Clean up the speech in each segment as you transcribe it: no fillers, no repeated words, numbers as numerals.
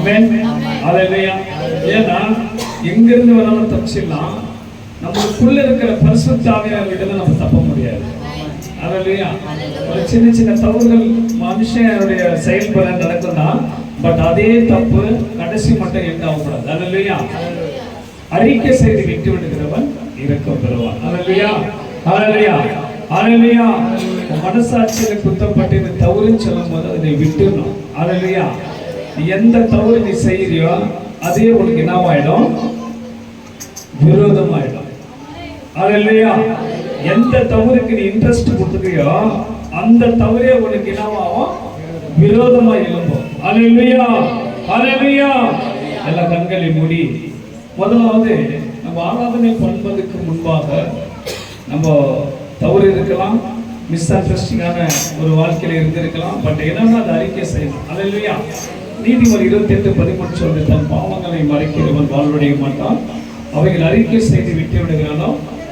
ஆமென். ஹல்லேலூயா. ஏன்னா எங்கிருந்து வராலும் தப்பிச்சிடலாம், நமக்குள்ள இருக்கிற பரிசுத்த ஆவியானவரிடம் நம்ம தப்ப முடியாது. ஹல்லேலூயா. ஒரு சின்ன சின்ன தவறுகள் மனுஷனுடைய செயல்பட நடக்கும்தான், பட் அதே தப்பு கடைசி மட்டும் எங்க ஆகக்கூடாது. ஹல்லேலூயா. அறிக்கை செய்து விட்டு விடுகிறவன் இரக்கம் பெறுவான். ஹல்லேலூயா. ஹல்லேலூயா. ஹல்லேலூயா. மனசாட்சியில குத்தப்பட்டு இந்த தவறுன்னு சொல்லும் போது அதை விட்டுடணும். ஹல்லேலூயா. எந்த தவறு நீ செய்யறியோ அதே உனக்கு என்னவாயிடும்? விரோதமாயிடும். ஹல்லேலூயா. எந்த தவறுக்கு நீ இன்ட்ரெஸ்ட் கொடுத்துக்கியோ அந்த தவறே உனக்கு என்னவாகும்? விரோதமா எழும்பும். ஹல்லேலூயா. ஹல்லேலூயா. எல்லா கண்களை மூடி முதலாவது நம்ம ஆராதனை பண்ணுவதற்கு முன்பாக நம்ம தவறு இருக்கலாம், மிஸ் அண்டர்ஸ்டாண்டிங்கான ஒரு வாழ்க்கையில இருந்திருக்கலாம், பட் என்னன்னா அதை அறிக்கை செய்யணும். ஹல்லேலூயா. நீதிமொழி 28:13 சொல்லி தன் பாவங்களை மறைக்கிறவன் வாழ்வடைய மாட்டான், அவைகள் அறிக்கை செய்து விட்டு விடுகிறானோ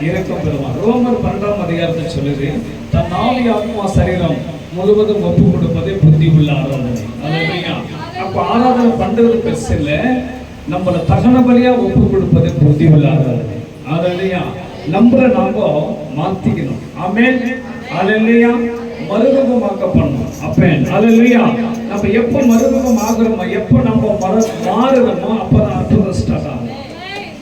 இரக்கம் பெறுவான். ரோமர் 12ஆம் அதிகாரத்தை சொல்லுது, தன் ஆவி ஆத்மா சரீரம் முழுவதும் ஒப்பு கொடுப்பதே புத்தி உள்ள ஆராதனை. ஹல்லேலூயா. அப்ப ஆராதனை பண்றது பெருசு இல்லை, நம்மள தகன பலியா ஒப்பு கொடுப்பது புத்தி உள்ள ஆராதனை. ஹல்லேலூயா. நம்மள நாம மாத்திக்கணும். ஆமென். ஹல்லேலூயா. மறுரூபமாக்கப்படணும். ஆமென். ஹல்லேலூயா. நம்ம எப்போ மறுரூபம் ஆகுறோமோ, எப்போ நம்ம மாறுறோமோ அப்பதான் அற்புதம் ஸ்டார்ட் ஆகும்.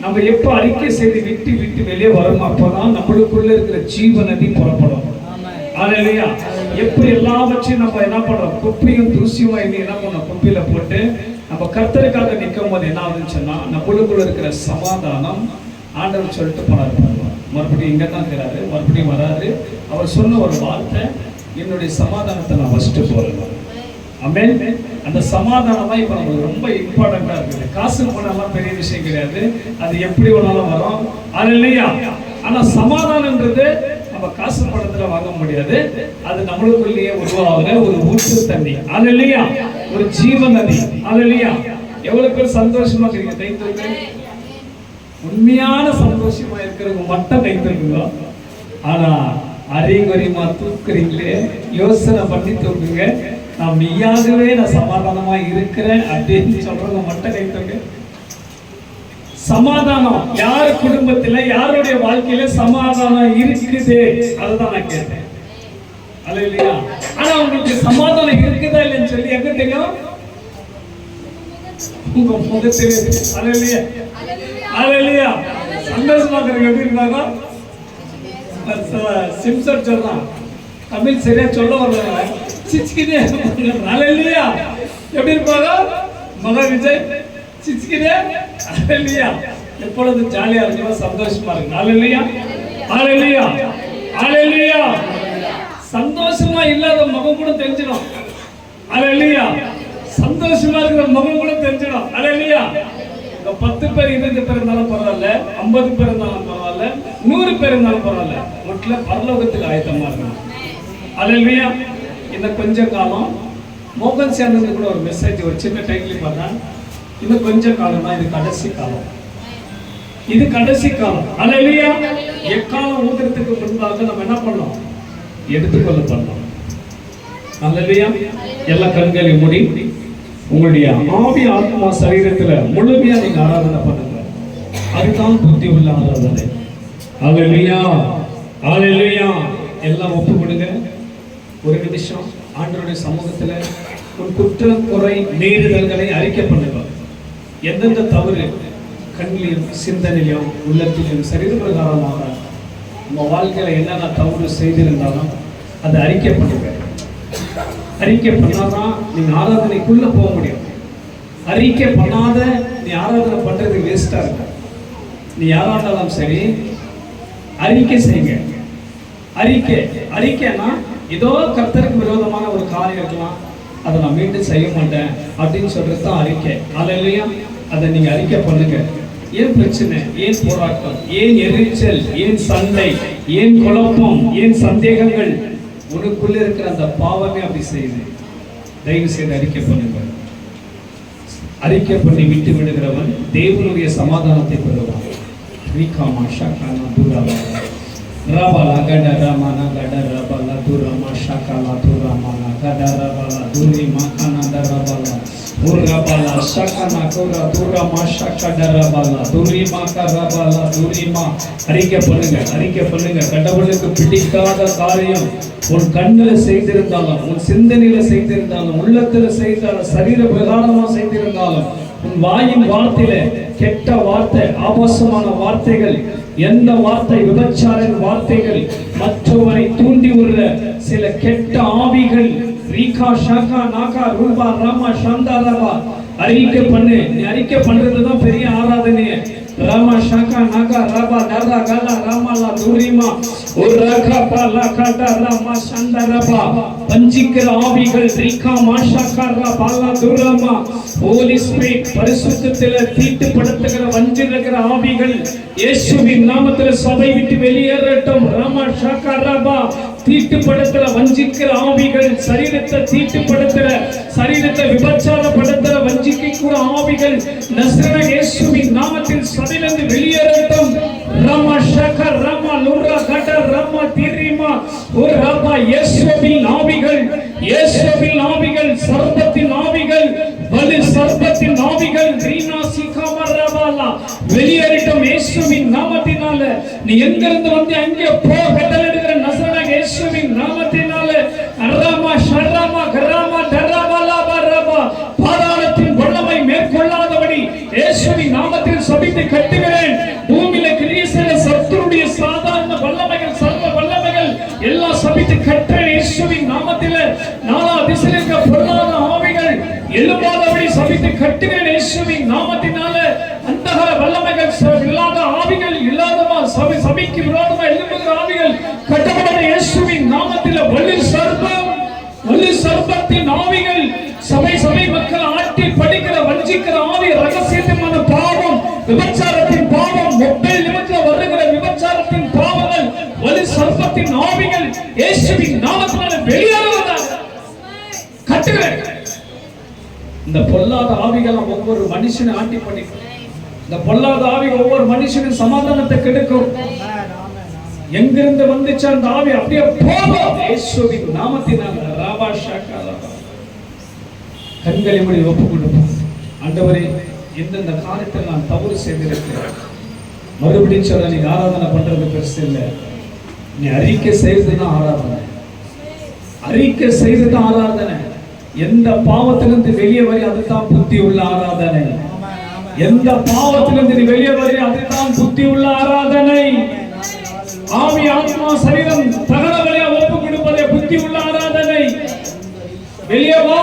நம்ம எப்போ அறிக்கை செய்து விட்டு விட்டு வெளியே வரோமோ அப்பதான் நம்மளுக்குள்ள இருக்கிற ஜீவ நதி புறப்படும். ஹல்லேலூயா. எப்படி எல்லாவற்றையும் நம்ம என்ன பண்றோம்? குப்பையும் தூசியும் என்ன பண்ணோம்? குப்பையில போட்டு நம்ம கர்த்தருக்காக நிற்கும் போது என்ன ஆகுதுன்னு சொன்னா நம்மளுக்குள்ள இருக்கிற சமாதானம் ஆண்டவர் சொல்லிட்டு போனார். மறுபடியும் இங்க தான் இருக்கிறாரு, மறுபடியும் வராரு. அவர் சொன்ன ஒரு வார்த்தை, என்னுடைய சமாதானத்தை நான் வச்சுட்டு போறேன். ஆமென். அந்த சமாதானம் தான் இப்ப நமக்கு ரொம்ப இம்பார்ட்டண்டா இருக்குது. காசு போனாலும் பெரிய விஷயம் கிடையாது, அது எப்படி வேணாலும் வரும். ஹல்லேலூயா. ஆனா சமாதானம்ன்றது நம்ம காசு பணத்துல வாங்க முடியாது, அது நம்மளுக்குள்ளேயே உருவாகிற ஒரு ஊற்று தண்ணி. ஹல்லேலூயா. ஒரு ஜீவ நதி. ஹல்லேலூயா. எவ்வளவு பேர் சந்தோஷமா இருக்கீங்க? கை தூக்குங்க. உண்மையான சந்தோஷமா இருக்கிறவங்க மட்டும் கை தூக்குங்க. ஆனா அறிகுறிமா தூக்குறீங்களே, யோசனை பண்ணி தூக்குங்க. நான் மெய்யாகவே நான் சமாதானமா இருக்கிறேன் அப்படின்னு சொல்றவங்க மட்டும் கை தூக்குங்க. சமாதானம் யார் குடும்பத்துல யாருடைய வாழ்க்கையில சமாதானம் இருக்குது? அதுதான் நான் கேட்டேன். ஹல்லேலூயா. ஆனா உங்களுக்கு சமாதானம் இருக்குதா இல்லைன்னு சொல்லி எங்க தெரியும்? உங்க முகத்திலே. ஹல்லேலூயா. ஹல்லேலூயா. சந்தோஷமா இருக்கிறவங்க எப்படி இருக்காங்க? சிம்சன் சொல்றான், தமிழ் சரியா சொல்ல வரல, சிச்சிக்கிதே. ஹல்லேலூயா. எப்படி இருப்பாங்க? மகா விஜய் சிச்சிக்கிதே. ஹல்லேலூயா. எப்பொழுது ஜாலியா இருக்கணும், சந்தோஷமா இருக்கு. ஹல்லேலூயா. ஹல்லேலூயா. ஹல்லேலூயா. சந்தோஷமா இல்லாத முகம் கூட தெரிஞ்சிடும். ஹல்லேலூயா. சந்தோஷமா இருக்கிற முகம் கூட தெரிஞ்சிடும். ஹல்லேலூயா. 10 பேர் 20 பேர் இருந்தாலும் பரவாயில்ல, 50 பேர் இருந்தாலும் பரவாயில்ல, 100 பேர் இருந்தாலும் பரவாயில்ல, வீட்டுல பரலோகத்தில் ஆயத்தமா இருக்கணும். ஹல்லேலூயா. இந்த கொஞ்ச காலம் மோகன் சேனலுக்கு கூட ஒரு மெசேஜ், ஒரு சின்ன டைட்டில் பார்த்தா, இன்னும் கொஞ்ச காலம் தான், இது கடைசி காலம், இது கடைசி காலம். ஹல்லேலூயா. எக்காலம் ஊதுறதுக்கு முன்பாக நம்ம என்ன பண்ணோம்? எடுத்துக்கொள்ள பண்ணோம். ஹல்லேலூயா. எல்லா கண்களையும் மூடி உங்களுடைய ஆவி ஆத்மா சரீரத்துல முழுமையா நீங்க ஆராதனை பண்ணுங்க. அதுதான் புத்தி உள்ள ஆராதனை. ஹல்லேலூயா. ஹல்லேலூயா. எல்லாம் ஒப்பு கொடுங்க. ஒரு நிமிஷம் ஆண்டவருடைய சமூகத்துல உன் குற்றம் குறை மீறுதல்களை அறிக்கை பண்ணுங்க. எந்தெந்த தவறு கண்ணிலையும் சிந்தனையிலும் உள்ளத்திலும் சரீர பிரகாரமாக உங்க வாழ்க்கையில என்னென்ன தவறு செய்திருந்தாலும் அதை அறிக்கை பண்ணுங்க. அறிக்கை பண்ணாதான் நீங்க ஆராதனைக்குள்ள போக முடியும். அறிக்கை பண்ணாத நீ ஆராதனை பண்றது வேஸ்டா இருக்க. நீ யாரா இருந்தாலும் சரி அறிக்கை செய்யுங்க. அறிக்கைன்னா ஏதோ கர்த்தருக்கு விரோதமான ஒரு காரியம் இருக்கலாம், அதை நான் மீண்டும் செய்ய மாட்டேன் அப்படின்னு சொல்றது தான் அறிக்கை. ஹல்லேலூயா. அதை நீங்க அறிக்கை பண்ணுங்க. ஏன் பிரச்சனை, ஏன் போராட்டம், ஏன் எரிச்சல், ஏன் சண்டை, ஏன் குழப்பம், ஏன் சந்தேகங்கள், உனக்குள்ள இருக்கிற அந்த பாவமே அப்படி செய்யுது. தயவு செய்து அறிக்கை பண்ணுங்க. அறிக்கை பண்ணி விட்டு விடுகிறவன் தேவனுடைய சமாதானத்தை பெறுவான். Rabala gada ramana gada rabala durama shakala duramana gada rabala duri makana darabala urabala shakana kura durama shakada rabala duri makarabala durima அறிக்கை பண்ணுங்க கடவுளுக்கு பிடிக்காத காரியம் உன் கண்ணில செய்திருந்தாலும் உன் சிந்தனையில செய்திருந்தாலும் உள்ளத்துல செய்தாலும் சரீர பிரகாரமா செய்திருந்தாலும் உன் வாயின் வார்த்தையில கெட்ட வார்த்தை ஆபாசமான வார்த்தைகள் எந்த வார்த்தை விபச்சாரின் வார்த்தைகள் மற்றவரை தூண்டி உள்ள சில கெட்ட ஆவிகள் ரீகா ஷாகா நாகா ரூபா ராமா சந்தா ரபா அறிக்கை பண்ணு. நீ அறிக்கை பண்றதுதான் பெரிய ஆராதனையே. ராமா ஷாகா நாகா ரபா டரா கலா ராமாலா தூரிமா ஒரு ரகா பாலா காடா ராமா சந்தா ரபா பஞ்சிக்கிற ஆவிகள் ரீகா மாஷாகா பாலா தூரமா ஹோலி ஸ்பிரிட் பரிசுத்தத்தில தீட்டுப்படுத்துகிற வஞ்சிக்கிற ஆவிகள் இயேசுவின் நாமத்தில் சபை விட்டு வெளியேறட்டும். ராமா ஷாகா ரபா தீட்டுப்படுத்துற வஞ்சிக்கிற ஆவிகள் சரீரத்தை தீட்டுப்படுத்துற சரீரத்தை விபச்சாரப்படுத்துற வஞ்சிக்கிற ஆவிகள் நஸ்ரேய இயேசுவின் நாமத்தில் சபையிலிருந்து வெளியேறட்டும். ராமா ஷாகா ராமா லூரா கட ராமா தீரிமா ஒரு ராபா இயேசுவின் ஆவிகள் சர்ப்பத்தின் ஆவிகள் வலு சர்ப்பத்தின் ஆவிகள் ரீனாசி காமரபாலா வெளியேறட்டும் இயேசுவின் நாமத்தினால. நீ எங்கிருந்து வந்து அங்கே போ கட்டளையிடுகிற நசரேய இயேசுவின் நாமத்தினால ராமா ஷராமா கராமா தரபாலா பரபா பாதாளத்தின் வல்லமை மேற்கொள்ளாதபடி இயேசுவின் நாமத்தில் சபித்து கட்டுகிறேன். பூமியில கிரியேசர சத்துருடைய சாதாரண வல்லமைகள் சர்வ வல்லமைகள் எல்லாம் சபித்து கட்டுறேன் இயேசுவின் நாமத்தில. நாலா திசையில பொல்லாத ஆவிகள் எழும்பாதபடி சபித்து கட்டுகிறேன் இயேசுவின் நாமத்தினால. அந்தகார வல்லமைகள் இல்லாத ஆவிகள் இல்லாதவா சபைக்கு விரோதமா எழும்புகிற ஆவிகள் கட்டப்பட இயேசுவின் நாமத்தில. வலு சர்ப்பத்தின் ஆவிகள் சபை மக்கள் ஆட்டி படிக்கிற வஞ்சிக்கிற ஆவி ரகசியமான பாவம் விபச்சாரத்தின் பாவம் மொபைல் நிமித்தம் வருகிற விபச்சாரத்தின் பாவங்கள் வலு சர்ப்பத்தின் ஆவிகள் இயேசுவின் நாமத்தினால வெளியேறுவதாக கட்டுகிறேன். இந்த பொல்லாத ஆவிகள் ஒவ்வொரு மனுஷனை ஆட்டி படிக்கும். இந்த பொல்லாத ஆவிகள் ஒவ்வொரு மனுஷனின் சமாதானத்தை கெடுக்கும். எங்கிருந்து வந்துச்சு அந்த ஆவி அப்படியே போகும் இயேசுவின் நாமத்தினால. ராபா ஷாகா கண்களை மூடி ஒப்புக் கொடுப்போம். ஆண்டவரே, எந்தெந்த காரியத்தில் நான் தவறு செய்திருக்கிறேன் மறுபடியும் சொல்ல, நீ ஆராதனை பண்றது பெருசு இல்லை. நீ அறிக்கை செய்ததுதான் ஆராதனை. எந்த பாவத்திலிருந்து வெளியே வரி அதுதான் புத்தி உள்ள ஆராதனை. எந்த பாவத்திலிருந்து நீ வெளியே வரி அதுதான் புத்தி உள்ள ஆராதனை. ஆவி ஆத்மா சரீரம் தகன வழியா ஒப்பு கொடுப்பதே புத்தி உள்ள ஆராதனை. வெளியே வா,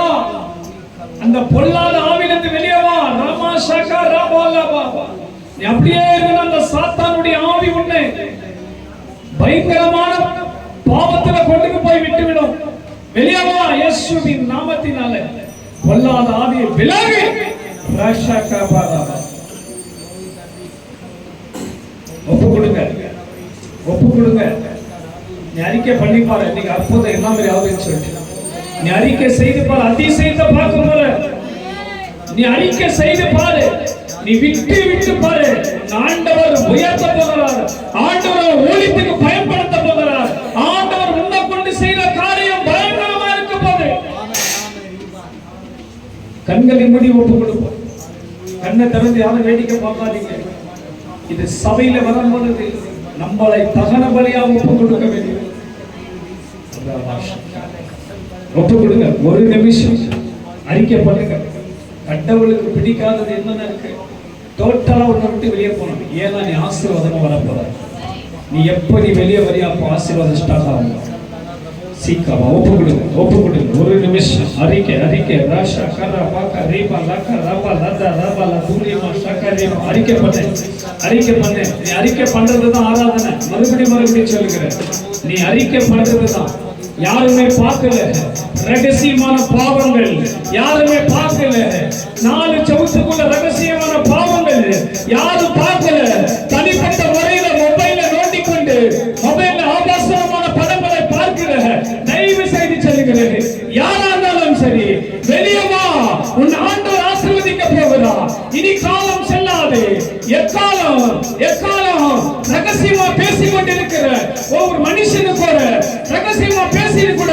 அந்த பொல்லாத ஆவிலிருந்து வெளியே வா. ராமா ஷாகா ராபாலா பாபா நீ அப்படியே இருந்த அந்த சாத்தானுடைய ஆவி உன்னை பயங்கரமான பாவத்துல கொண்டு போய் விட்டுவிடும். வெளியே வா இயேசுவின் நாமத்தினால. பொல்லாத ஆவி விலகு. ராஷாகா பாபா ஒப்பு கொடுங்க. நீ அறிக்கை பண்ணி பாரு. நீங்க அற்புதம் என்ன மாதிரி ஆகுதுன்னு சொல்லிட்டு நீ அறிக்கை செய்து பாரு. அதிசயத்தை பார்க்க போற நீ அறிக்கை செய்து பாரு. நீ விட்டு பாரு. ஆண்டவர் உயர்த்த போகிறார். ஆண்டவர் ஊழியத்துக்கு பயன்படுத்த போகிறார். ஆண்டவர் உன்னை கொண்டு செய்த காரியம் பயங்கரமா இருக்க போகுது. கண்களை மூடி ஒப்பு கொடுப்போம். கண்ணை திறந்து யாரும் வேடிக்கை பார்க்காதீங்க. இது சபையில வரும்போது நம்மளை தகன பலியா ஒப்பு கொடுக்க வேண்டும். ஒப்பு கொடுங்க. ஒரு நிமிஷம் அறிக்கை பண்ணுங்க. கடவுளுக்கு பிடிக்காதது என்னன்னு இருக்கு? டோட்டலா உன்னை விட்டு வெளியே போகணும். ஏன்னா நீ ஆசீர்வாதமா வரப்போற. நீ எப்ப நீ வெளியே வரியா அப்போ ஆசீர்வாதம் ஸ்டார்ட் ஆகும். சீக்கிரமா ஒப்பு கொடுங்க. ஒரு நிமிஷம் அறிக்கை ராஷா கரா பாக்கா ரீபா லக்கா ரபா லதா ரபா லதுரிமா ஷாகா ரீமா அறிக்கை பண்ணு. நீ அறிக்கை பண்றதுதான் ஆராதனை. மறுபடியும் சொல்லுகிறேன். நீ அறிக்கை பண்றதுதான். யாருமே பார்க்கல ரகசியமான பாவங்கள். யாருமே பார்க்கல 4 சவுத்துக்குள்ள ரகசியமான பாவங்கள் யாரும் பார்க்கல. தனிப்பட்ட முறையில மொபைல நோண்டிக்கொண்டு மொபைல்ல ஆபாசமான படங்களை பார்க்கிற தயவு செய்து சொல்லுகிறேன். யாரா இருந்தாலும் சரி வெளியே வா. உன் ஆண்டவர் ஆசீர்வதிக்க போகிறார். இனி காலம் செல்லாது. எக்காலம் ரகசியமா பேசிக் கொண்டிருக்கிற ஒரு மனுஷனுக்கு கூட ரகசியமா பேசிட்டு கூட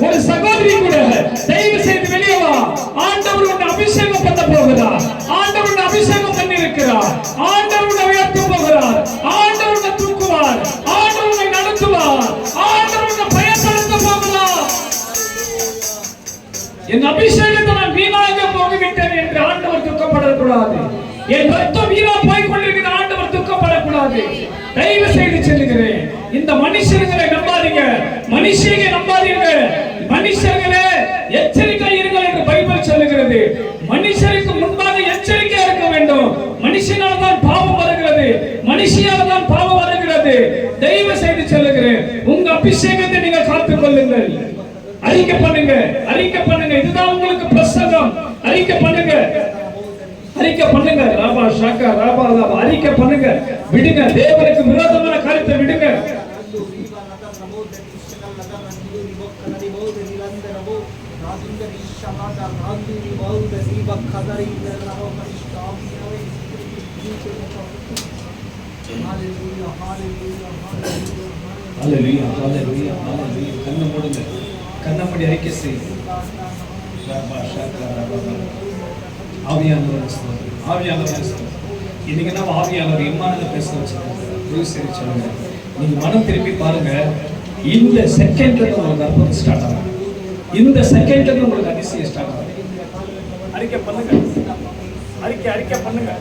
ஒரு சகோதரி கூட தயவு செய்து வெளியே வா. ஆண்டவர் உன்னை அபிஷேகம் பண்ண போகிறார். ஆண்டவர் உன்னை அபிஷேகம் பண்ணி இருக்கிறார். ஆண்டவர் உன்னை உயர்த்த போகிறார். ஆண்டவர் உன்னை தூக்குவார். ஆண்டவர் உன்னை நடத்துவார். ஆண்டவர் உன்னை பயன்படுத்த போகிறார். என் அபிஷேகத்தை நான் வீணாக போய்விட்டேன் என்று ஆண்டவர் துக்கப்படக்கூடாது. என் ரத்தம் வீணா போய் கொண்டிருக்கிற ஆண்டவர் துக்கப்படக்கூடாது. தயவு செய்து சொல்லுகிறேன், இந்த மனுஷர்களை நம்பாதீங்க, மனுஷங்க நம்பாதீங்க. மனுஷர்களே எச்சரிக்கை இருங்கள் என்று பைபிள் சொல்லுகிறது. மனுஷருக்கு முன்பாக எச்சரிக்கையா இருக்க வேண்டும். மனுஷனால தான் பாவம் வருகிறது, மனுஷியால தான் பாவம் வருகிறது. தயவு செய்து சொல்லுகிறேன், உங்க அபிஷேகத்தை நீங்க காத்துக் கொள்ளுங்கள். அறிக்கை பண்ணுங்க, அறிக்கை பண்ணுங்க. இதுதான் உங்களுக்கு பிரசங்கம். அறிக்கை பண்ணுங்க, அறிக்கை பண்ணுங்க. ராபா ஷாக்கா ராபா ராபா அறிக்கை பண்ணுங்க. விடுங்க, தேவனுக்கு விரோதமான காரியத்தை விடுங்க. ஹalleluya ஹalleluya ஹalleluya. கண்ணை மூடுங்க, கண்ணை மூடி அறிக்கை செய்யுங்க. ராபா ஷாக்கா ராபா. ஆவியானவர் இன்னைக்கு நம்ம ஆவியானவர் இம்மானுவேல பேச வச்சிருக்கோம். சரி சொல்லுங்க, நீங்க மனம் திருப்பி பாருங்க. இந்த செகண்ட்ல உங்களுக்கு அற்புதம் ஸ்டார்ட் ஆகும். இந்த செகண்ட்ல உங்களுக்கு அதிசயம் ஸ்டார்ட் ஆகும். அறிக்கை பண்ணுங்க, அறிக்கை பண்ணுங்க.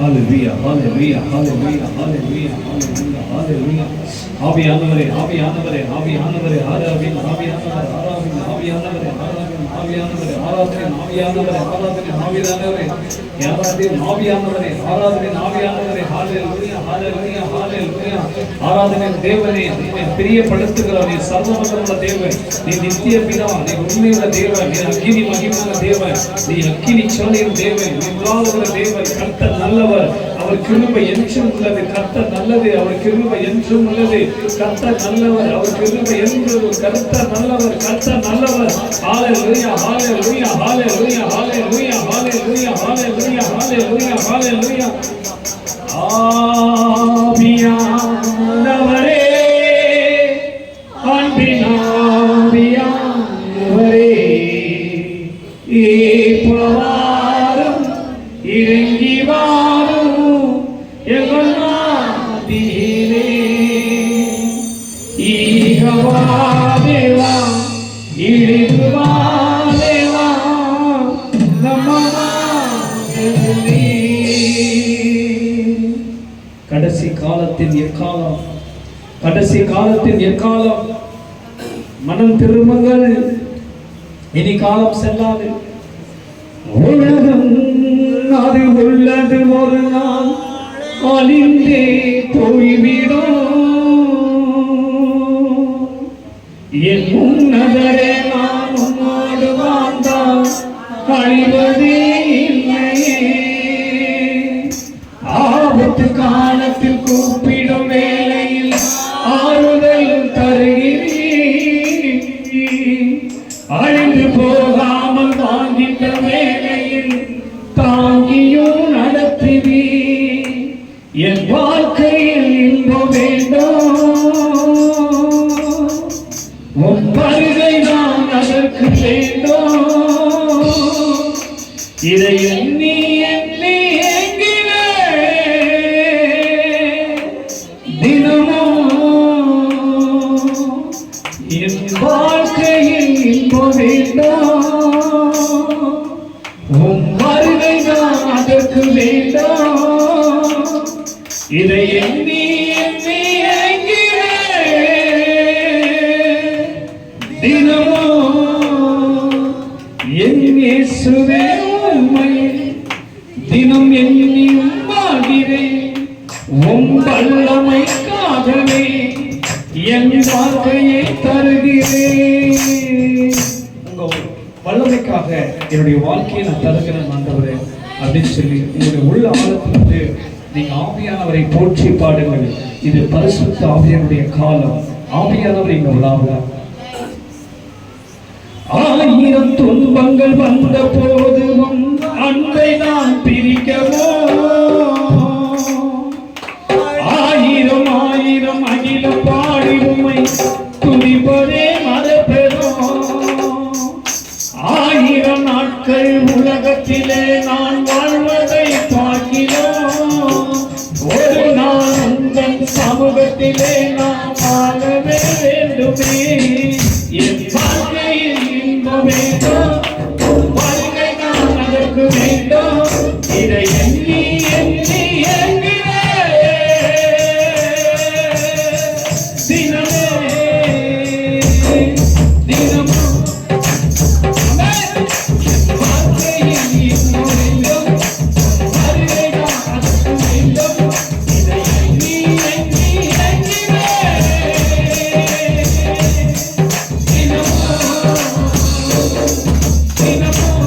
Hallelujah, hallelujah, hallelujah, hallelujah, hallelujah, hallelujah. ஆவியானவரே, ஆவியானவரே, ஆவியானவரே, ஆராதனை, ஆவியானவரே, ஆராதனை, ஆவியானவரே, ஆராதனை, ஆவியானவரே, ஆராதனை, ஆவியானவரே, ஆராதனை, ஆவியானவரே, ஆராதனை, ஆவியானவரே, ஆராதனை, ஆவியானவரே. ஹalleluya, hallelujah, hallelujah. ஆராதனை தேவனே, உம்மை பிரியப்படுத்துகிறவர். நீ சர்வவல்லமையுள்ள தேவன், நீ நித்திய பிதா, நீ உண்மையுள்ள தேவன், நீ அக்கினி மகிமையுள்ள தேவன், நீ அக்கினி ஜுவாலையின் தேவன், நீ உலாவுகிற தேவன். கர்த்தர் நல்லவர், அவர் கிருபை என்றும் உள்ளது. கர்த்தர் நல்லது, அவர் கிருபை என்றும் உள்ளது. கர்த்தர் நல்லவர், அவர் கிருபை என்றும். கர்த்தர் நல்லவர், கர்த்தர் நல்லவர். ஹalleluya, hallelujah, hallelujah, hallelujah, hallelujah, hallelujah, hallelujah, hallelujah. ஆவியானவரே, அன்பின் ஆவியானவரே, இப்பவாரும் இறங்கி வாரும் எங்கள் மத்தியிலே. ஈகவா தேவா, இழிவா தேவா, கடைசி காலத்தின் எக்காலம், கடைசி காலத்தின் எக்காலம். மனம் திரும்புங்கள், இனி காலம் செல்லாது. உலகம் அது உள்ளது, ஒரு நாள் அழிந்தே போய்விடும். என் உன்னதரே, நான் உன்னோடு வாழ்ந்தால் அழிவதே இல்லையே. ஆபத்து காலத்தில் கூப்பிடும் வேளையில் ஆறுதல் தருகிறேன். அழிந்து போகாமல் வாங்கின்ற வேளையில் தாங்கியும் நடத்துவே. என் வாழ்க்கையில் இன்பம் வேண்டும், உன் வருகை நான் அதற்கு வேண்டும். இதை எண்ணி எண்ணி என் வாழ்க்கையில் இன்பம் வேண்டாம், உன் வருகை நான் அதற்கு வேண்டாம். இதை எண்ணி எண்ணி தினமோ என் இயேசுவே உம்மை தினம் எண்ணி வாழ்கிறேன். உம் வல்லமைக்காகவே என் வாழ்க்கையை தருகிறேன். உங்க வல்லமைக்காக என்னுடைய வாழ்க்கையை நான் தருகிறேன் ஆண்டவரே அப்படின்னு சொல்லி உங்களுடைய உள்ள ஆழத்திலிருந்து நீங்க ஆவியானவரை போற்றி பாடுங்கள். இது பரிசுத்த ஆவியானுடைய காலம். ஆவியானவர் இங்க உலாவுகிறார். 1000 துன்பங்கள் வந்த போதும் அன்பை நான் பிரிக்கவோ, 1000 அகில பாடி உம்மை துதிப்பதே மறப்பெறும். 1000 நாட்கள் உலகத்திலே நான் வாழ்வதை பார்க்கிறோம். ஒரு நாள் உங்கள் சமூகத்திலே நான் வாழவே வேண்டுமே. என் வாழ்க்கையில் இன்பம் வேண்டும், வாழ்க்கை நான் அதற்கு வேண்டும். இதை எண்ணி எண்ணி எண்ணினேன் தினமே தினமும். என் வாழ்க்கையில் இன்பம் வேண்டும், வாழ்க்கை நான் அதற்கு வேண்டும். இதை எண்ணி எண்ணி எண்ணினேன் தினமும் தினமும்.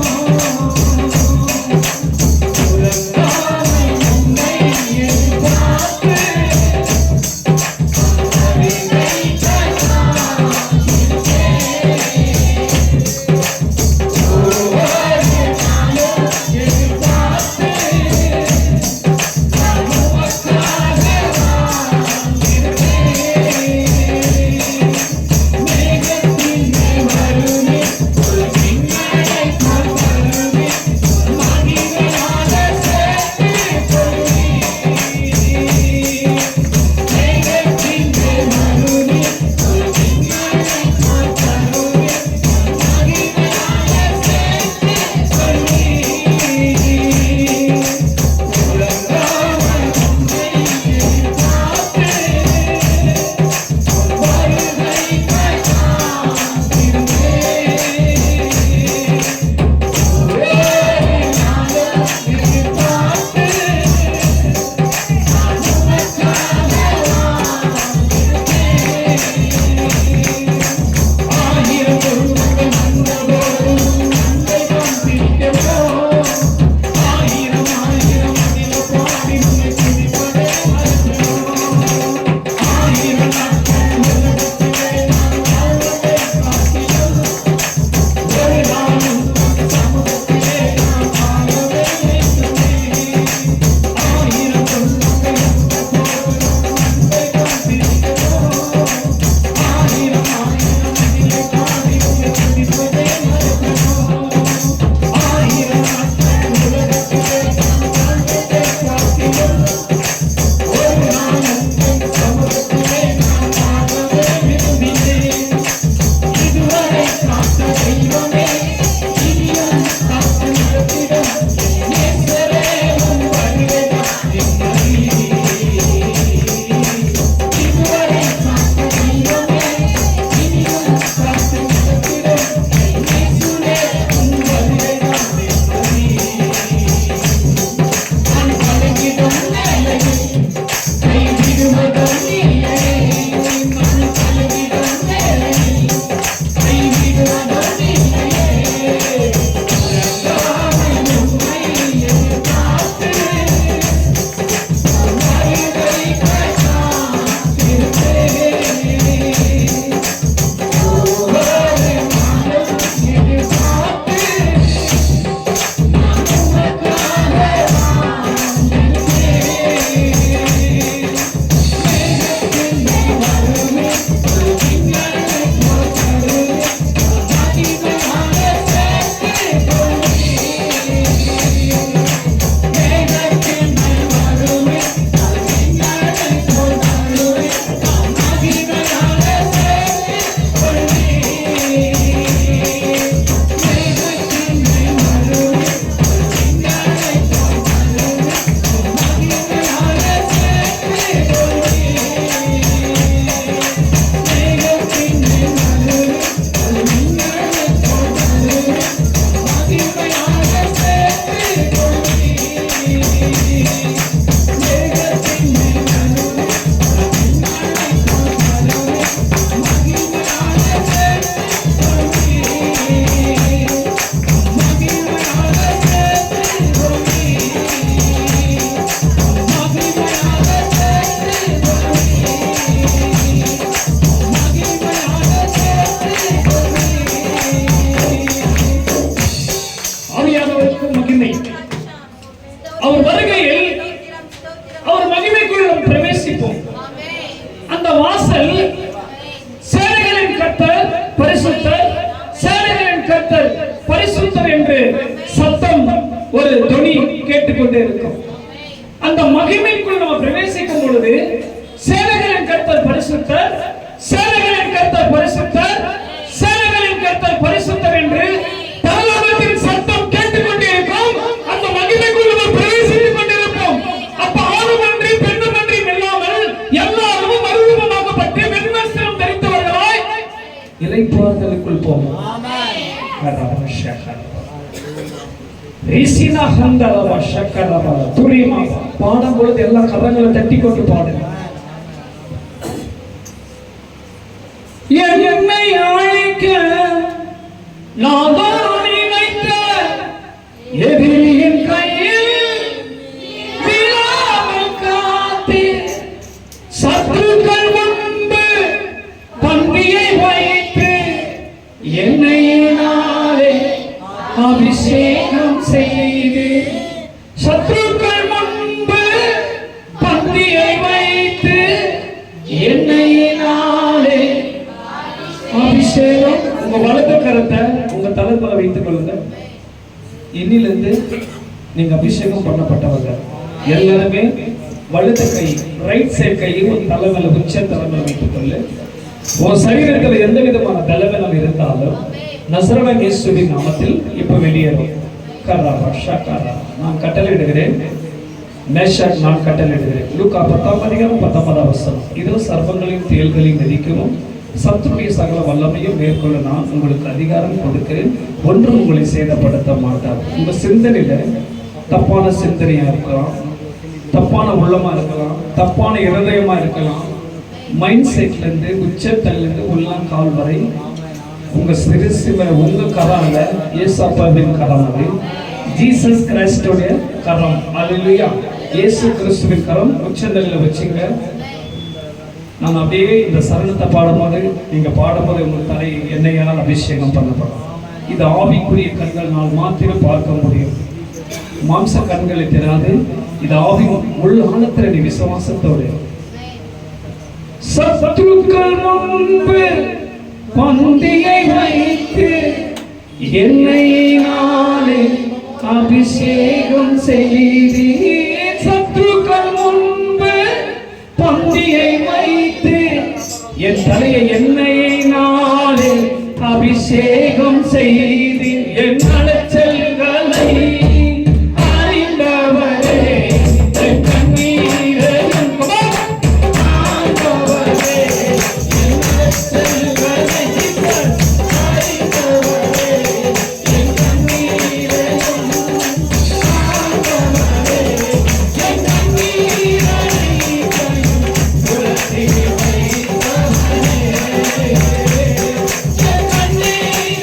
அவர் வருகையில் அவர் மகிமைக்குள் நாம் பிரவேசிப்போம். அந்த வாசல் சேனைகளின் கர்த்தர் பரிசுத்தர், சேனைகளின் கர்த்தர் பரிசுத்தர் என்று சத்தம் ஒரு தொனி கேட்டுக்கொண்டே இருக்கும். அந்த மகிமைக்குள் நம்ம பிரவேசிக்கும் பொழுது சேனைகளின் கர்த்தர் பரிசுத்தர், சேனைகளின் கர்த்தர் பரிசுத்தர், சேனைகளின் கர்த்தர் பரிசுத்தர் என்று பரலோகத்தின் சத்தம் கேட்டுக்கொண்டே இருக்கும். அந்த மகிமைக்குள் நம்ம பிரவேசித்துக் கொண்டிருப்போம். அப்ப ஆணுமன்றி பெண்ணுமன்றி இல்லாமல் எல்லாரும் மறுரூபமாக்கப்பட்டு வெண்வஸ்திரம் தரித்தவர்களாய் இளைப்பாறுதலுக்குள் போவோம். பாடும் பொழுது எல்லா கரங்களை தட்டி கொண்டு பாடுங்க. என்னை அழைக்க நான் நினைத்த எதிரியின் கையில் விழாமல் காத்து சத்துருக்கள் முன்பு பந்தியை வைத்து என்னை அபிஷேகம் செய்து சத்துருக்கள் முன்பு பந்தியை வைத்து எண்ணெயினாலே அபிஷேகம். உங்க வலது கரத்தை உங்க தலைமையில வைத்துக் கொள்ளுங்க. இன்னிலிருந்து நீங்க அபிஷேகம் பண்ணப்பட்டவங்க எல்லாருமே வலது கை ரைட் சைடு கையை ஒரு தலைமையில உச்ச தலைமையில வைத்துக் கொள்ளு. உன் சரீரத்தில் எந்த விதமான தலைவனம் இருந்தாலும் நசரேயனாகிய இயேசுவின் நாமத்தில் இப்ப வெளியேறும். நான் கட்டளையிடுகிறேன். மேஷாக் நான் கட்டளையிடுகிறேன். லூக்கா 10:19 இதோ சர்ப்பங்களையும் தேள்களையும் மிதிக்கவும் சத்துருடைய சகல வல்லமையும் மேற்கொள்ள நான் உங்களுக்கு அதிகாரம் கொடுக்கிறேன். ஒன்றும் உங்களை சேதப்படுத்த மாட்டார். உங்க சிந்தனையில தப்பான சிந்தனையா இருக்கலாம், தப்பான உள்ளமா இருக்கலாம், தப்பான இருதயமா இருக்கலாம். மைண்ட் செட்ல இருந்து உச்சத்திலிருந்து உள்ளம் கால் வரை உங்க சிறுசில உங்க கரம் அல்ல, இயேசுவின் கரம். அது ஜீசஸ் கிறிஸ்துடைய கரம். அல்லேலூயா. இயேசு கிறிஸ்துவின் கரம் உச்சந்தலையில வச்சுங்க. நான் அப்படியே இந்த சரணத்தை பாடும்போது நீங்க பாடும்போது உங்களுக்கு தலை எண்ணெயால் அபிஷேகம் பண்ணப்படும். இது ஆவிக்குரிய கண்களால் மாத்திரம் பார்க்க முடியும். மாம்ச கண்களை தெரியாது. இது ஆவி உள் ஆழத்தில் நீ விசுவாசத்தோடு சத்துருக்கள் முன்பு பந்தியை வைத்து எண்ணெயினாலே அபிஷேகம் செய்தி. சத்துருக்கள் முன்பு பந்தியை வைத்து என் தலையை எண்ணெயினாலே அபிஷேகம் செய்தி. என் அலைச்சல்களை அறிந்தவரே, என் கண்ணீரையும் ஆண்டவரே, என் அலைச்சல்களை அறிந்தவரே, என் கண்ணீரையும் ஆண்டவரே, என் கண்ணீரையும் உலகை வைத்தவரே, என் கண்ணீரையும்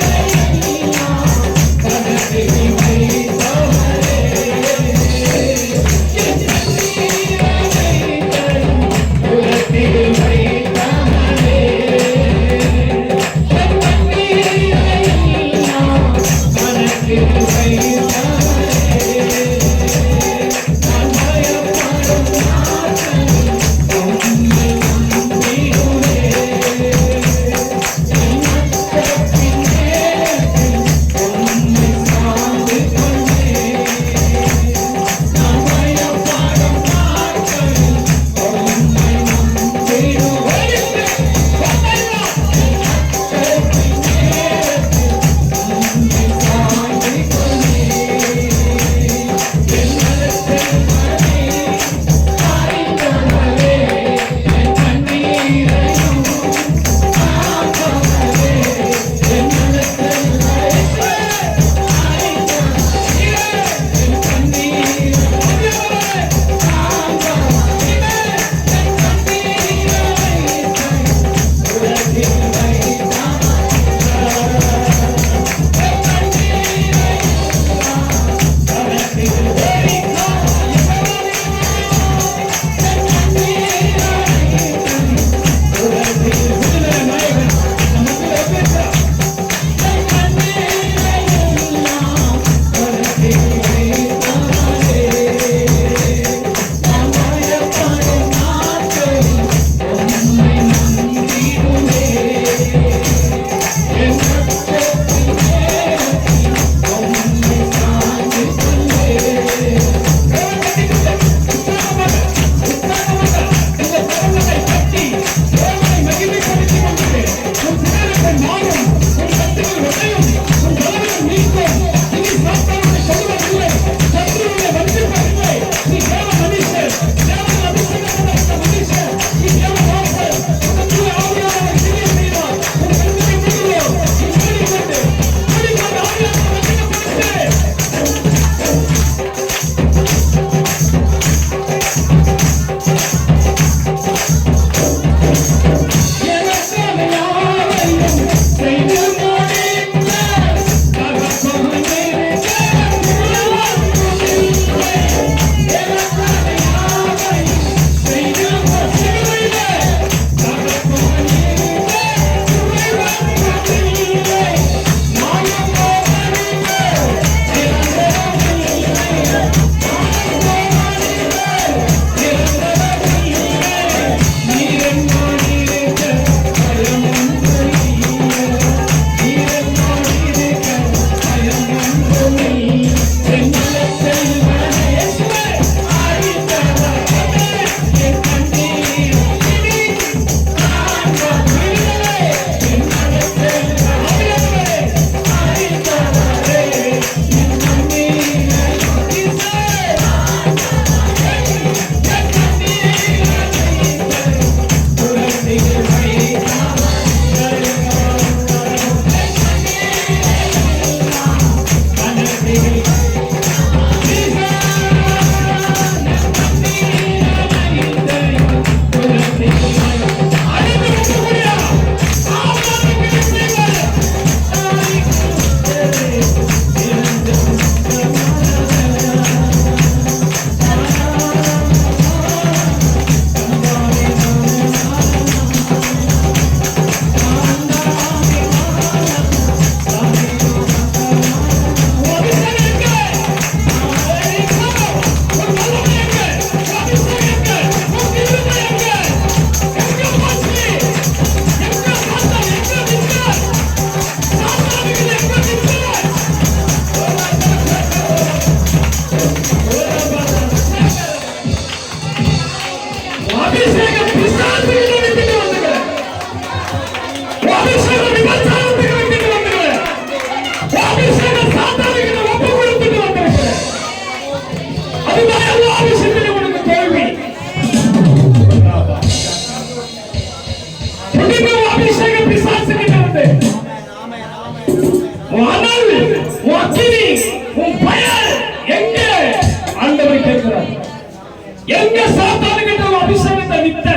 எங்க சாத்தானுகிட்ட அபிஷேகத்தை வித்த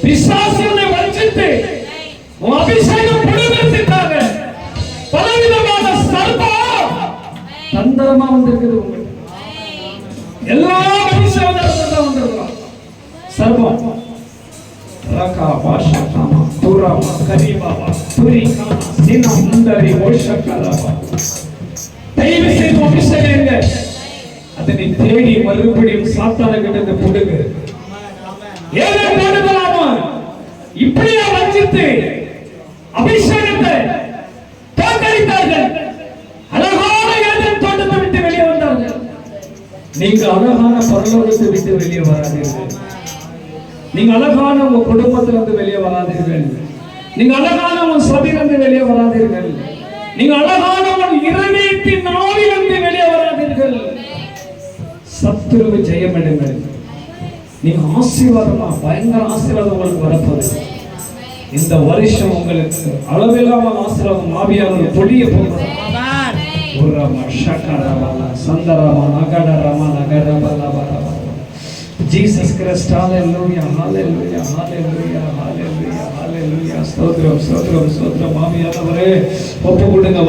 பிசாசுகளை வஞ்சித்து அபிஷேகம் புடுங்கிறதுக்காக பலவிதமான சர்ப்பம் தந்திரமா வந்திருக்குது. உங்களுக்கு எல்லா அபிஷேகத்தை வந்திருக்கலாம். சர்ப்பம் ரகா பாஷா காமா தூராமா கரிபாபா துரி காமா சீனா முண்டரி ஓஷக்கலாபா. தெய்வ செய்து அபிஷேகங்க அதனை தேடி மறுபடியும் சாத்தானுகிட்ட புடுங்க. ஏதோ போடுதலாமா இப்படியா வஞ்சித்து அபிஷேகத்தை தோற்கடித்தார்கள். அழகான ஏதேன் தோட்டத்தை விட்டு வெளியே வந்தார்கள். நீங்க அழகான பரலோகத்தை விட்டு வெளியே வராதீர்கள். நீங்க அழகான உங்க குடும்பத்திலிருந்து வெளியே வராதீர்கள். நீங்க அழகான உங்க சபையிலிருந்து வெளியே வராதீர்கள். நீங்க அழகான உங்க இருதயத்தின் ஆவியிலிருந்து வெளியே வராதீர்கள். சத்துருவை ஜெயம் எடுங்கள். நீங்க ஆசீர்வாதமா பயங்கர ஆசீர்வாதம் உங்களுக்கு வரப்போகுது. இந்த வருஷம் உங்களுக்கு அளவில்லாமல் ஆசீர்வாதம் ஆவியானவர் பொழிய போகிறது. Jesus Christ, hallelujah, hallelujah, hallelujah, hallelujah, hallelujah. ஸ்தோத்திரம் ஸ்தோத்திரம் ஸ்தோத்திரம். ஆவியானவரே ஒப்பு கொடுங்க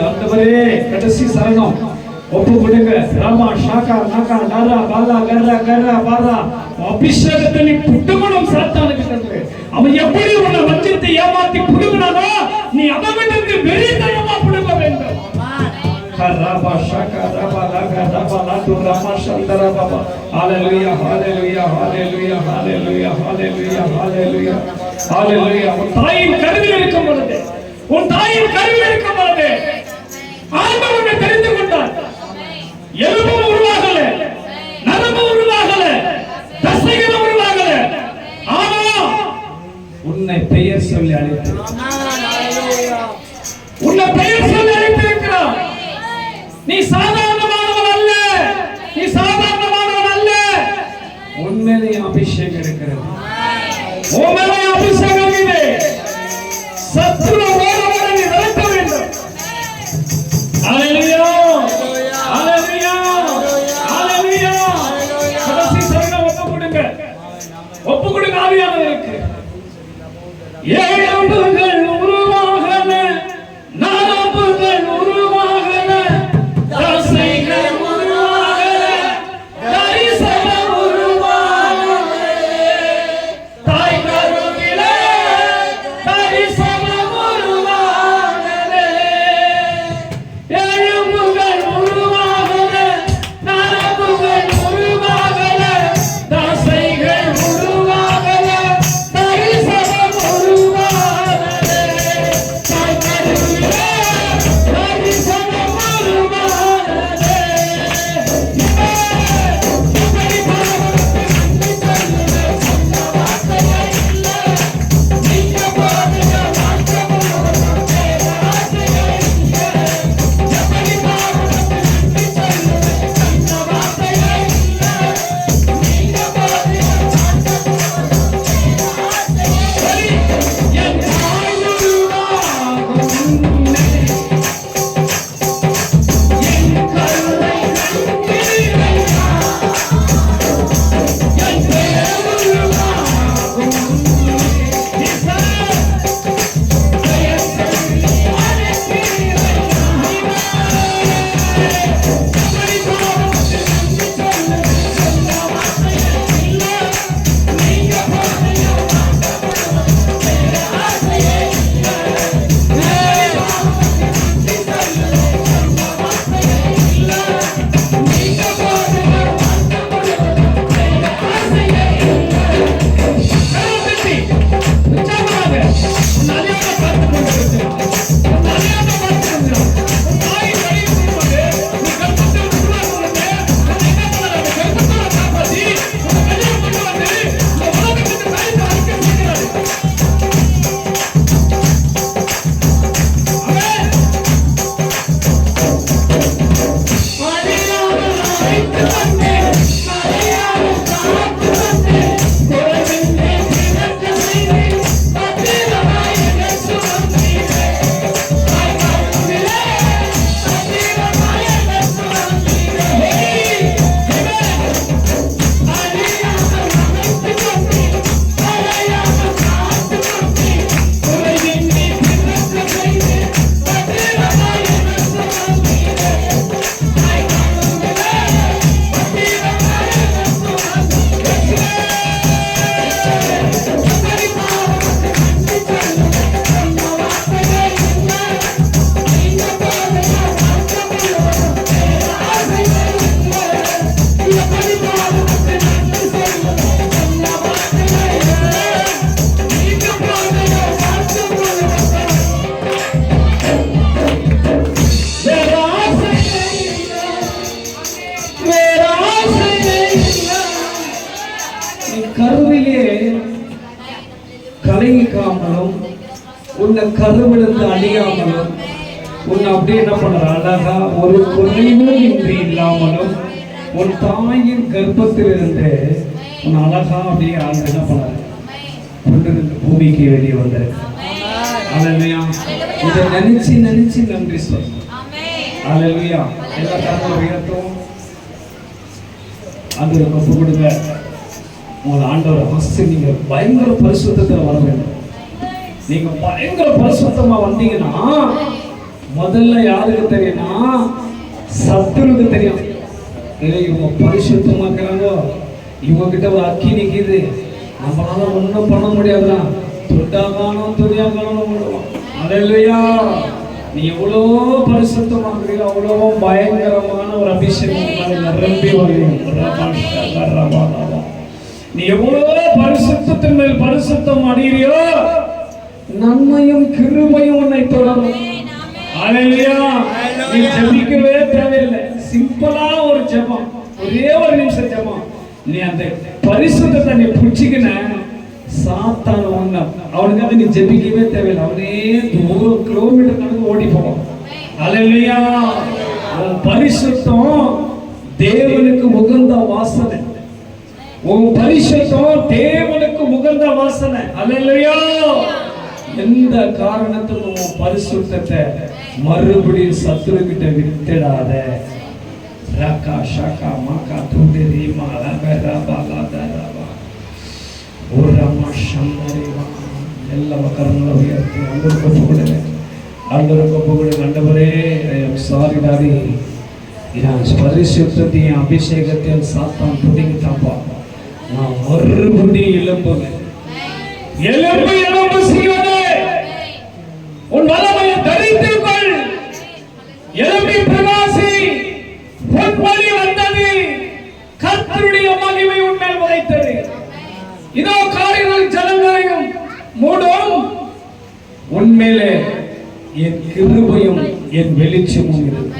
ஆண்டவரே. கடைசி சரணம் ஒப்பு கொடுங்க. ராமா ஷாகா நாகா நாரா பாலா கர்ரா கர்ரா பாரா. அபிஷேகத்தை நீ புட்டுமணும் சாத்தானுக்கு தந்து. அவன் எப்படி உன்னை வஞ்சித்து ஏமாத்தி புடுங்கினானோ நீ அவன்கிட்ட வெறித்தனமா புடுங்க வேண்டும். ராபா ஷாகா ராபா லாகா ராபா லாது ராமா சந்தரா பாபா. ஹalleluya hallelujah hallelujah hallelujah hallelujah hallelujah hallelujah. உன் தாயின் கருவில் இருக்கும் பொழுது ஆண்டவர் உன்னை தெரிந்து கொண்டார். எலும்பு உருவாகல, நரம்பு உருவாகல, தசைகள் உருவாகல. ஆனா உன்னை பெயர் சொல்லி அழைத்திருக்கிறார். உன்னை பெயர் சொல்லி அழைத்திருக்கிறார். நீ சாதாரணமானவன் அல்ல, நீ சாதாரணமானவன் அல்ல. உன்மேலே அபிஷேகம் இருக்கிறது. உன் மேலே அபிஷேகம் இது. சத்துரு ஓரவரை நீ விரட்ட வேண்டும். ஹalleluya hallelujah hallelujah. கடைசி சரணம் ஒப்பு கொடுங்க ஆவியானவருக்கு. ஏழம்புகள் உருவாகல, நரம்புகள் உருவாகல, தசைகள் உருவாகல, தரிசனம் உருவாகல. தாய் கருவிலே தரிசனம் உருவாகல. ஏழம்புகள் உன்னை கருவிழுந்து அழியாமலும் உன்னை அப்படியே என்ன பண்ற அழகா ஒரு குறைவும் இன்றி இல்லாமலும் உன் தாயின் கர்ப்பத்தில் இருந்து உன் அழகா அப்படியே ஆண்டு என்ன பண்ணாரு கொண்டு பூமிக்கு வெளியே வந்தாரு. அல்லேலூயா. இதை நினைச்சு நினைச்சு நன்றி சொல்லுங்க. அல்லேலூயா. எல்லா கரங்களும் உயர்த்தும். ஆண்டவருக்கு ஒப்பு கொடுங்க. உங்களை ஆண்டவரை ஃபர்ஸ்ட் நீங்க பயங்கர பரிசுத்தத்தில் வர வேண்டும். நீங்க பயங்கர பரிசுத்தமா வந்தீங்கன்னா முதல்ல யாருக்கு தெரியும்னா சத்துருக்கு தெரியும். இவங்க பரிசுத்தமாக்குறாங்க, இவங்க கிட்ட ஒரு அக்கி நிக்குது, நம்மளால ஒன்றும் பண்ண முடியாதுதான், தொட்டாகானும் துணியாகானும் விடுவோம். அல்லேலூயா. நீ எவ்வளோ பரிசுத்தமாக்குறீங்க, அவ்வளோ பயங்கரமான ஒரு அபிஷேகம் நிரம்பி வருவீங்க. நீ எவ்வளோ பரிசுத்தத்தின் மேல் பரிசுத்தம் அடைகிறியோ நன்மையும் கிருபையும் உன்னை தொடரும். அல்லேலூயா. நீ ஜெபிக்கவே தேவையில்லை. சிம்பிளா ஒரு ஜெபம், ஒரே ஒரு நிமிஷம் ஜெபம். நீ அந்த பரிசுத்தத்தை நீ புடிச்சிக்கின சாத்தான் ஒண்ணு அவனுக்காக நீ ஜெபிக்கவே தேவையில்லை. அவனே 100 கிலோமீட்டர் கணக்கு ஓடி போவான். அல்லேலூயா. உன் பரிசுத்தம் தேவனுக்கு உகந்த வாசனை. உன் பரிசுத்தம் தேவனுக்கு உகந்த வாசனை. அல்லேலூயா. எந்த காரணத்துக்கும் உன் பரிசுத்தத்தை மறுபடியும் சத்துருக்கிட்ட விட்டுடாத. ரக்கா ஷக்கா மாக்கா துண்டரி மாலா பாலாதரவா ஓரமா சந்தரிவா. எல்லா கரங்களை உயர்த்தி ஆண்டவருக்கு ஒப்பு கொடுங்க. ஆண்டவருக்கு ஒப்பு கொடுங்க. ஆண்டவரே, ஐ அம் சாரி டாடி, என் பரிசுத்தத்தையும் அபிஷேகத்தையும் சாத்தான் பிடிங்கிட்டாப்பா. நான் மறுபடியும் எழும்புவேன். எழும்பு எழும்பு சீயோனே, உன் வல்லமையை தரித்துக் கொள். எழும்பி பிரகாசி. உன் வழி வந்தது, கர்த்தருடைய மகிமை உன்மேல் உரைத்தது. இதோ காரிகள் ஜனங்களையும் மூடும், உன்மேலே என் கிருபையும் என் வெளிச்சமும் இருக்கு.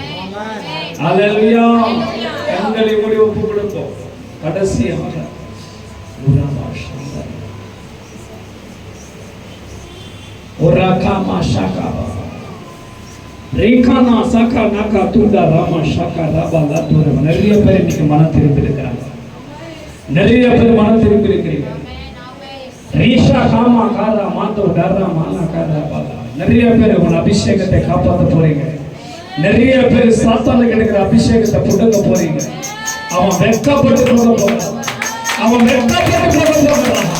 அல்லேலூயா. கண்களை மூடி ஒப்பு கொடுப்போம். கடைசியாக Orakama shaka ரேகானா சகா நகா துண்டா ராமா ஷாக்கா ராபா லாத்துர. நிறைய பேர் இன்னைக்கு மனம் திரும்பி இருக்கிறாங்க. நிறைய பேர் மனம் திரும்பி இருக்கிறீங்க. ரீஷா காமா காரா மாத்தோ டர்ரா மானா காரா பாலா. நிறைய பேர் உன் அபிஷேகத்தை காப்பாற்ற போறீங்க. நிறைய பேர் சாத்தானுக்கு கிடைக்கிற அபிஷேகத்தை புடுங்க போறீங்க. அவன் வெட்கப்பட்டு போக போறான். அவன் வெட்கப்பட்டு போக போறான்.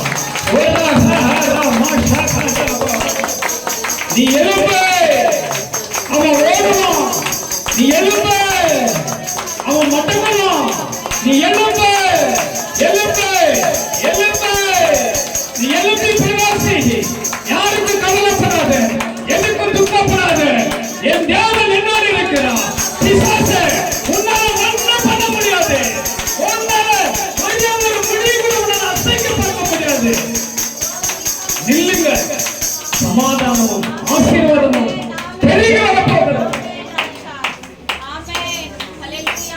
நீ எழும்பு, அவன் ஓடுவான். நீ எழும்பு, அவன் மட்டமான். நீ எழும்பு, எழும்பு, எழும்பு. நீ எழும்பி பிரகாசி. யாருக்கு கவலைப்படாத, எதுக்கும் துக்கப்படாத. என் தேவன் என்னோடு இருக்கிறான். பிசாசே, உன்னால ஒன்றும் பண்ண முடியாது. உன்னால ஒரு முடிவு கூட உன்னால அசைக்க பார்க்க முடியாது. நில்லுங்க. சமாதானமும் ஆசீர்வாதமும் பெருகி வரப்போகிறது.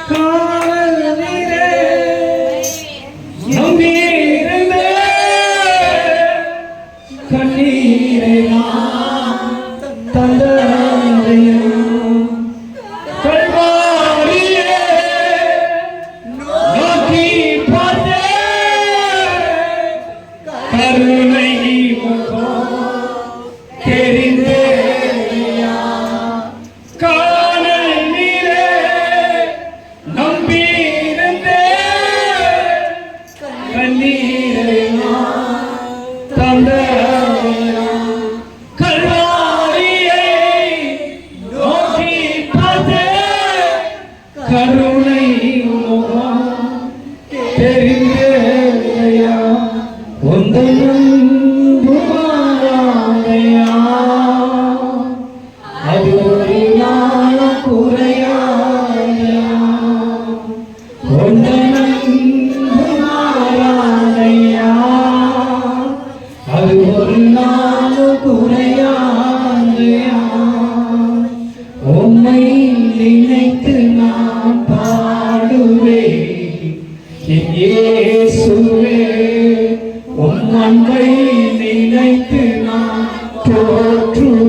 காவல் நீரே நம்பியிருந்த கண்ணீரை நான் தந்தேன். கல்வாரியே நோக்கி பார்த்தேன். கருணை முகம் தெரிந்தேயா. காணல் நீரே நம்பியிருந்தே கண்ணீரை தந்தேயா. கல்வாரியை நோக்கி பார்த்தேன். கருணை முகம் தெரிந்தேயா. உந்தன் அது ஒரு நாள் குறையாதையா. அது ஒரு நாள் குறையாதையா. உம்மை நினைத்து நான் பாடுவேன். இயேசுவே, உம் அன்பை நினைத்து நான் போற்றுவேன்.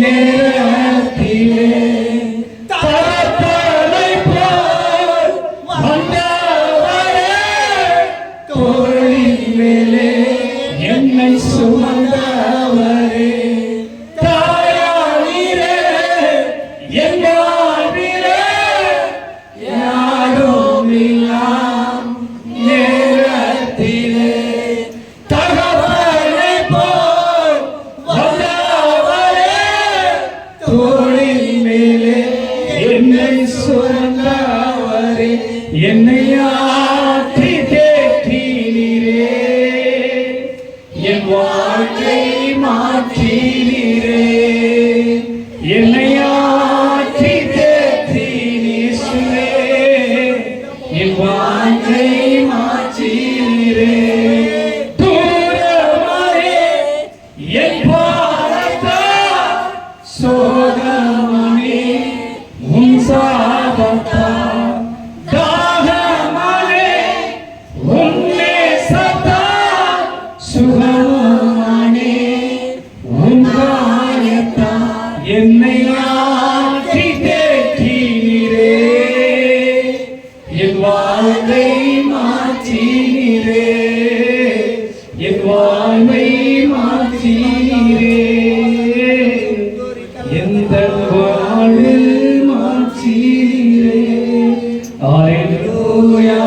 நேரத்திலே தகப்பனைப் போல் வந்தவரே, தோளின் மேலே என்னை சுமந்தவரே, தாயானீரே என் வாழ்விலே யாருமில்லாம் நேரத்திலே தகப்பனைப் போல் வந்தவரே, தோளின் மேலே என்னை சுமந்தவரே, என்னை ஆற்றி தேற்றினீரே, என் வாழ்க்கை மாற்றினீரே, என்னை ஆற்றி தேற்றினீரே, என் வாழ்க்கை மாற்றினீரே. தூரமாயே என் பாரத்தால் சோகமணி உன் சாபத்தால், தாகமணி உன் நேசத்தால், சுகமணி உன் காயத்தால் என்னை ஆற்றி தேற்றினீரே, என் வாழ்வை மாற்றினீரே, என் வாழ்வை மாற்றினீரே, எந்த வாழ்வில் மாற்றினீரே. அல்லேலூயா,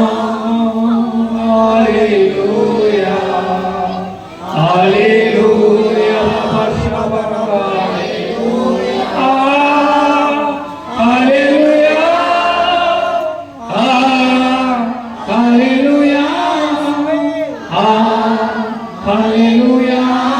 அல்லேலூயா, அல்லேலூயா, Hallelujah.